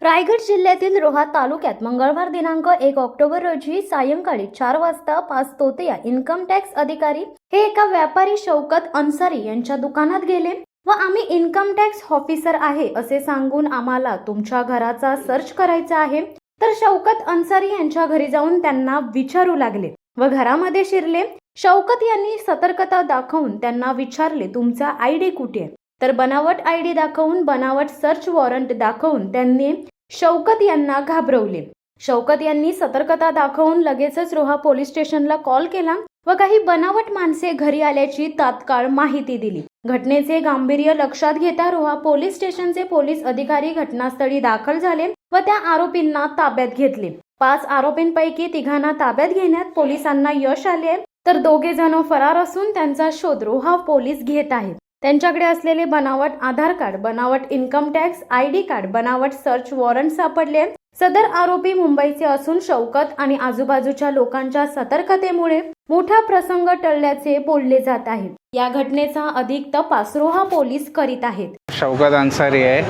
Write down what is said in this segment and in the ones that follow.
रायगड जिल्ह्यातील रोहा तालुक्यात मंगळवार दिनांक 1 ऑक्टोबर रोजी सायंकाळी 4 वाजता 5 तोतिया इन्कम टॅक्स अधिकारी हे एका व्यापारी शौकत अन्सारी यांच्या दुकानात गेले व आम्ही इन्कम टॅक्स ऑफिसर आहे असे सांगून आम्हाला तुमच्या घराचा सर्च करायचा आहे। तर शौकत अन्सारी यांच्या घरी जाऊन त्यांना विचारू लागले व घरामध्ये शिरले। शौकत यांनी सतर्कता दाखवून त्यांना विचारले तुमचा आयडी कुठे आहे। तर बनावट आयडी दाखवून बनावट सर्च वॉरंट दाखवून त्यांनी शौकत यांना घाबरवले। शौकत यांनी सतर्कता दाखवून लगेचच रोहा पोलीस स्टेशनला कॉल केला व काही बनावट माणसे घरी आल्याची तात्काळ माहिती दिली। घटनेचे गांभीर्य लक्षात घेता रोहा पोलीस स्टेशनचे पोलीस अधिकारी घटनास्थळी दाखल झाले व त्या आरोपींना ताब्यात घेतले। 5 आरोपींपैकी तिघांना ताब्यात घेण्यात पोलिसांना यश आले तर 2 जण फरार असून त्यांचा शोध रोहा पोलीस घेत आहेत। त्यांच्याकडे असलेले बनावट आधार कार्ड, बनावट इन्कम टॅक्स आयडी कार्ड, बनावट सर्च वॉरंट सापडले। सदर आरोपी मुंबईचे असून शौकत आणि आजूबाजूच्या लोकांच्या सतर्कतेमुळे मोठा प्रसंग टळल्याचे बोलले जात आहे। या घटनेचा अधिक तपास रोहा पोलीस करीत आहेत। शौकत अन्सारी आहे।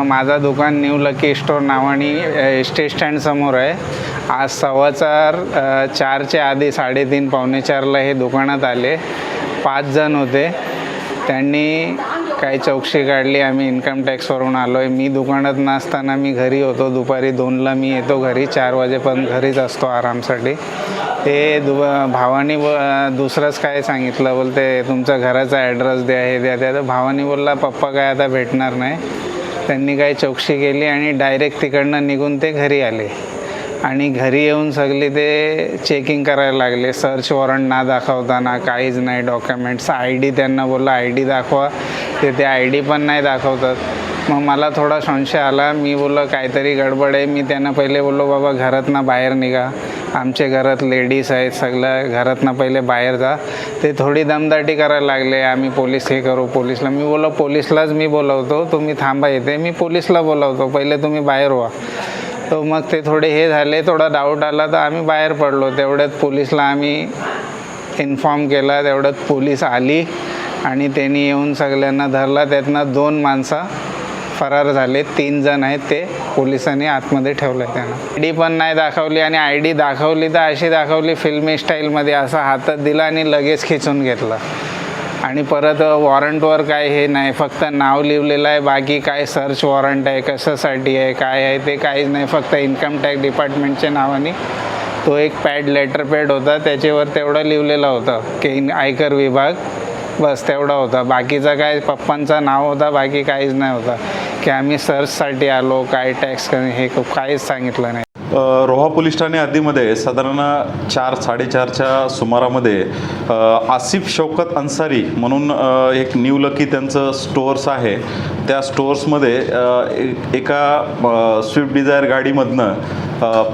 माझा दुकान न्यू लकी स्टोर नावानी एसटी स्टँड समोर आहे। आज 4:15च्या आधी 3:30 पावणे 4ला हे दुकानात आले। 5 जण होते। त्यांनी काही चौकशी काढली। आम्ही इन्कम टॅक्सवरून आलो आहे। मी दुकानात नसताना मी घरी होतो। दुपारी 2ला मी येतो घरी, 4 वाजेपर्यंत घरीच असतो आरामसाठी। ते भावानी दुसरंच काय सांगितलं, बोलते तुमचा घराचा ॲड्रेस द्या, हे द्या। त्या भावानी बोलला पप्पा काय आता भेटणार नाही। त्यांनी काही चौकशी केली आणि डायरेक्ट तिकडनं निघून ते घरी आले आणि घरी येऊन सगळे ते चेकिंग करायला लागले। सर्च वॉरंट ना दाखवताना काहीच नाही, डॉक्युमेंट्स आयडी त्यांना बोलला आयडी दाखवा, ते आयडी पण नाही दाखवतात। मग मला थोडा संशय आला। मी बोललो काहीतरी गडबड आहे। मी त्यांना पहिले बोललो बाबा घरातनं बाहेर निघा, आमच्या घरात लेडीज आहेत, सगळं घरातनं पहिले बाहेर जा। ते थोडी दमदाटी करायला लागले, आम्ही पोलीस हे करू पोलीसला। मी बोललो पोलीसलाच मी बोलवतो, तुम्ही थांबा इथे, मी पोलीसला बोलवतो, पहिले तुम्ही बाहेर व्हा। तो मग ते थोडे हे झाले, थोडा डाऊट आला तर आम्ही बाहेर पडलो। तेवढ्यात पोलीसला आम्ही इन्फॉर्म केला, तेवढ्यात पोलीस आली आणि त्यांनी येऊन सगळ्यांना धरला। त्यातनं 2 माणसं फरार झाले, 3 जण आहेत ते पोलिसांनी आतमध्ये ठेवलं त्यांना। आयडी पण नाही दाखवली आणि आयडी दाखवली तर अशी दाखवली फिल्मी स्टाईलमध्ये, असा हातात दिला आणि लगेच खिचून घेतला। आणि परत वॉरंटवर काय हे नाही, फक्त नाव लिहिलेलं आहे, बाकी काय सर्च वॉरंट आहे, कशासाठी आहे, काय आहे ते काहीच नाही। फक्त इन्कम टॅक्स डिपार्टमेंटच्या नावाने तो एक पॅड लेटर पॅड होता, त्याच्यावर तेवढं लिहिलेलं होतं की आयकर विभाग, बस तेवढा होता। बाकीचा काय पप्पांचं नाव होता, बाकी काहीच नाही होता की आम्ही सर्चसाठी आलो, काय टॅक्स हे काहीच सांगितलं नाही। रोहा पोलीस ठाणे हद्दीमध्ये साधारण 4-4:30च्या सुमारामध्ये आसिफ शौकत अन्सारी म्हणून एक न्यू लकी त्यांचं स्टोअर्स आहे। त्या स्टोअर्समध्ये एका स्विफ्ट डिझायर गाडीमधनं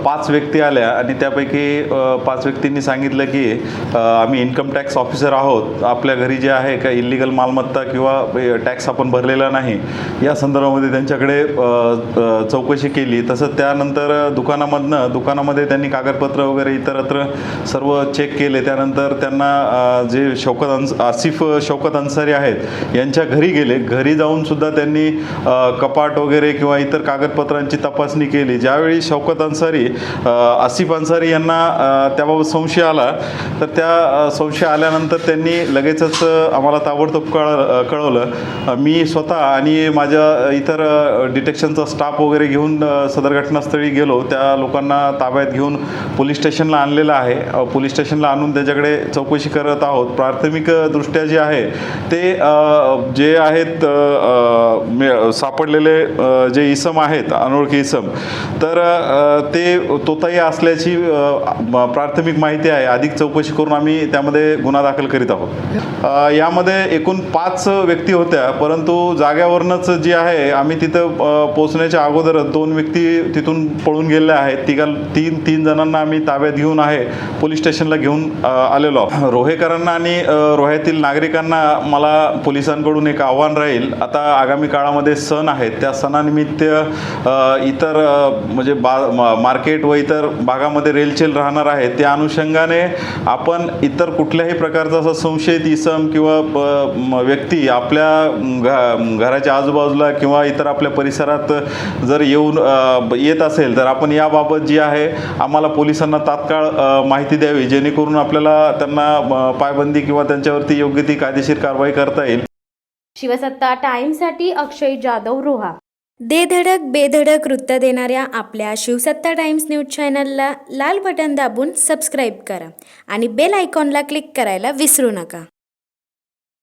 5 व्यक्ती आल्या आणि त्यापैकी 5 व्यक्तींनी सांगितलं की आम्ही इन्कम टॅक्स ऑफिसर आहोत, आपल्या घरी जे आहे का इल्लिगल मालमत्ता किंवा टॅक्स आपण भरलेला नाही या संदर्भामध्ये त्यांच्याकडे चौकशी केली। तसंच त्यानंतर दुकानामध्ये त्यांनी कागदपत्र वगैरे इतरत्र सर्व चेक केले। त्यानंतर त्यांना जे आसिफ शौकत अन्सारी आहेत यांच्या घरी गेले। घरी जाऊन सुद्धा त्यांनी कपाट वगैरे किंवा इतर कागदपत्रांची तपासणी केली। ज्यावेळी शौकत अन्सारी आसिफ अन्सारी यांना त्याबाबत संशय आला, तर त्या संशय आल्यानंतर त्यांनी लगेचच आम्हाला ताबडतोब कळवलं। मी स्वतः आणि माझ्या इतर डिटेक्शनचा स्टाफ वगैरे घेऊन सदर घटनास्थळी गेलो। त्या लोकांना ताब्यात घेऊन पोलीस स्टेशनला आणलेलं आहे। पोलीस स्टेशनला आणून त्याच्याकडे चौकशी करत आहोत। प्राथमिक दृष्ट्या जे आहे ते जे आहेत सापडलेले जे इसम आहेत, अनोळखी इसम, तर ते तोताई असल्याची प्राथमिक माहिती आहे। अधिक चौकशी करून आम्ही त्यामध्ये गुन्हा दाखल करीत आहोत। यामध्ये एकूण 5 व्यक्ती होत्या, परंतु जाग्यावरूनच जी आहे आम्ही तिथं पोहोचण्याच्या अगोदर 2 व्यक्ती तिथून पळून गेलेल्या आहेत। 3 जणांना आम्ही ताब्यात घेऊन आहे पोलीस स्टेशनला घेऊन आलेलो। रोहेकरांना आणि रोह्यातील नागरिकांना मला पोलिसांकडून एक आव्हान राहील, आता आगामी आगामी काळामध्ये सण आहेत, त्या सणानिमित्त इतर म्हणजे मार्केट व इतर भागामध्ये रेलचेल राहणार आहे, त्या अनुषंगाने आपण इतर कुठल्याही प्रकारचा असा संशयित इसम किंवा व्यक्ती आपल्या घराच्या आजूबाजूला किंवा इतर आपल्या परिसरात जर येत असेल तर आपण याबाबत जी आहे आम्हाला पोलिसांना तात्काळ माहिती द्यावी, जेणेकरून आपल्याला त्यांना पायबंदी किंवा त्यांच्यावरती योग्य ती कायदेशीर कारवाई करता येईल. शिवसत्ता टाइम्ससाठी अक्षय जाधव, रोहा. दे धडक बेधडक वृत्त देणाऱ्या आपल्या शिवसत्ता टाइम्स न्यूज चॅनलला लाल बटन दाबून सबस्क्राईब करा आणि बेल आयकॉनला क्लिक करायला विसरू नका.